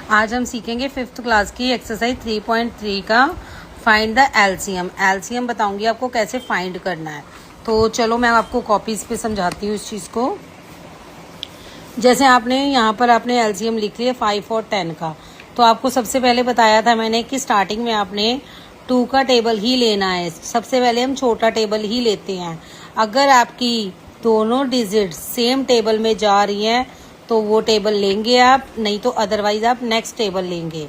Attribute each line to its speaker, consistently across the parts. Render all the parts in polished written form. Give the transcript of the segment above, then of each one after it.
Speaker 1: आज हम सीखेंगे 5th क्लास की एक्सरसाइज 3.3 का फाइंड द एलसीएम। एलसीएम बताऊंगी आपको कैसे फाइंड करना है। तो चलो मैं आपको कॉपीज पे समझाती हूँ इस चीज़ को। जैसे आपने यहाँ पर आपने एलसीएम लिख लिया 5 और 10 का, तो आपको सबसे पहले बताया था मैंने कि स्टार्टिंग में आपने 2 का टेबल ही लेना है। सबसे पहले हम छोटा टेबल ही लेते हैं। अगर आपकी दोनों डिजिट सेम टेबल में जा रही हैं तो वो टेबल लेंगे आप, नहीं तो अदरवाइज आप नेक्स्ट टेबल लेंगे।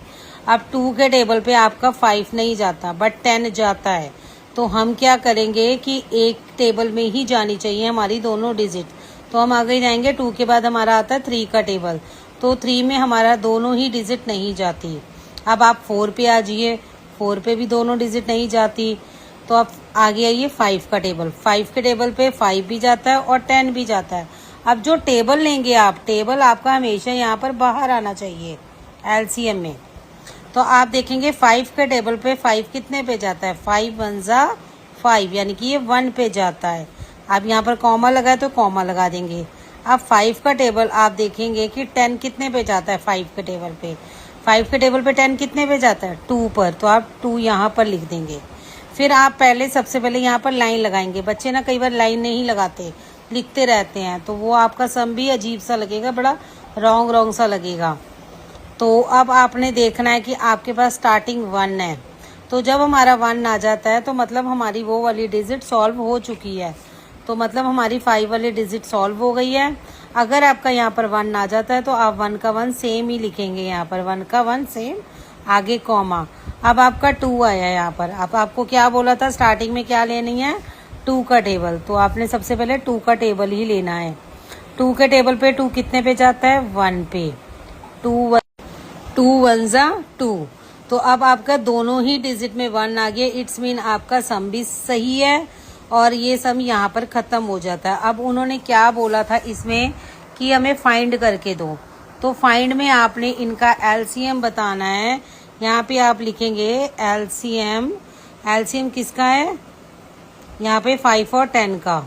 Speaker 1: अब 2 के टेबल पे आपका 5 नहीं जाता बट 10 जाता है, तो हम क्या करेंगे कि एक टेबल में ही जानी चाहिए हमारी दोनों डिजिट। तो हम आगे जाएंगे। 2 के बाद हमारा आता है 3 का टेबल, तो 3 में हमारा दोनों ही डिजिट नहीं जाती। अब आप 4 पे आ जाइए, 4 पे भी दोनों डिजिट नहीं जाती। तो आप आगे आइए 5 का टेबल। 5 के टेबल पे 5 भी जाता है और 10 भी जाता है। अब जो टेबल लेंगे आप, टेबल आपका हमेशा यहाँ पर बाहर आना चाहिए एलसीएम में। तो आप देखेंगे 5 के टेबल पे 5 कितने पे जाता है, 5 1 जा 5, यानी कि ये 1 पे जाता है। अब यहाँ पर कॉमा लगा है तो कॉमा लगा देंगे। अब 5 का टेबल आप देखेंगे कि 10 कितने पे जाता है, 5 के टेबल पे 5 के टेबल पे 10 कितने पे जाता है, 2 पर, तो आप 2 यहाँ पर लिख देंगे। फिर आप सबसे पहले यहाँ पर लाइन लगाएंगे। बच्चे ना कई बार लाइन नहीं लगाते, लिखते रहते हैं, तो वो आपका सम भी अजीब सा लगेगा, बड़ा रॉन्ग सा लगेगा। तो अब आपने देखना है कि आपके पास स्टार्टिंग 1 है, तो जब हमारा 1 आ जाता है तो मतलब हमारी वो वाली डिजिट सॉल्व हो चुकी है, तो मतलब हमारी 5 वाली डिजिट सॉल्व हो गई है। अगर आपका यहाँ पर 1 आ जाता है तो आप 1 का 1 सेम ही लिखेंगे, यहाँ पर 1 का 1 सेम, आगे कॉमा। अब आपका 2 आया यहाँ पर। अब आपको क्या बोला था स्टार्टिंग में, क्या लेनी है, 2 का टेबल, तो आपने सबसे पहले 2 का टेबल ही लेना है। 2 के टेबल पे 2 कितने पे जाता है, 1 पे, 2 1 जा 2। तो अब आपका दोनों ही डिजिट में 1 आ गया, इट्स मीन आपका सम भी सही है और ये सम यहाँ पर खत्म हो जाता है। अब उन्होंने क्या बोला था इसमें कि हमें फाइंड करके दो, तो फाइंड में आपने इनका एलसीएम बताना है। यहाँ पे आप लिखेंगे एलसीएम। एलसीएम किसका है, यहाँ पे 5 और 10 का।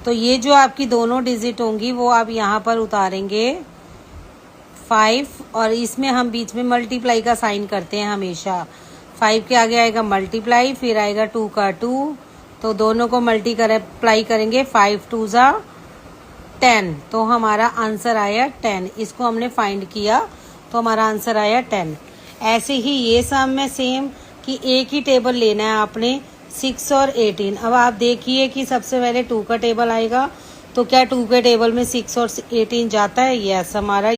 Speaker 1: तो ये जो आपकी दोनों डिजिट होंगी वो आप यहाँ पर उतारेंगे 5, और इसमें हम बीच में मल्टीप्लाई का साइन करते हैं हमेशा। 5 के आगे आएगा मल्टीप्लाई, फिर आएगा 2 का 2, तो दोनों को मल्टीप्लाई करेंगे, 5 2 जा 10, तो हमारा आंसर आया 10। इसको हमने फाइंड किया तो हमारा आंसर आया 10। ऐसे ही ये सम में सेम कि एक ही टेबल लेना है आपने, 6 और 18। अब आप देखिए कि सबसे पहले 2 का टेबल आएगा, तो क्या 2 के टेबल में 6 और 18 जाता है, यस हमारा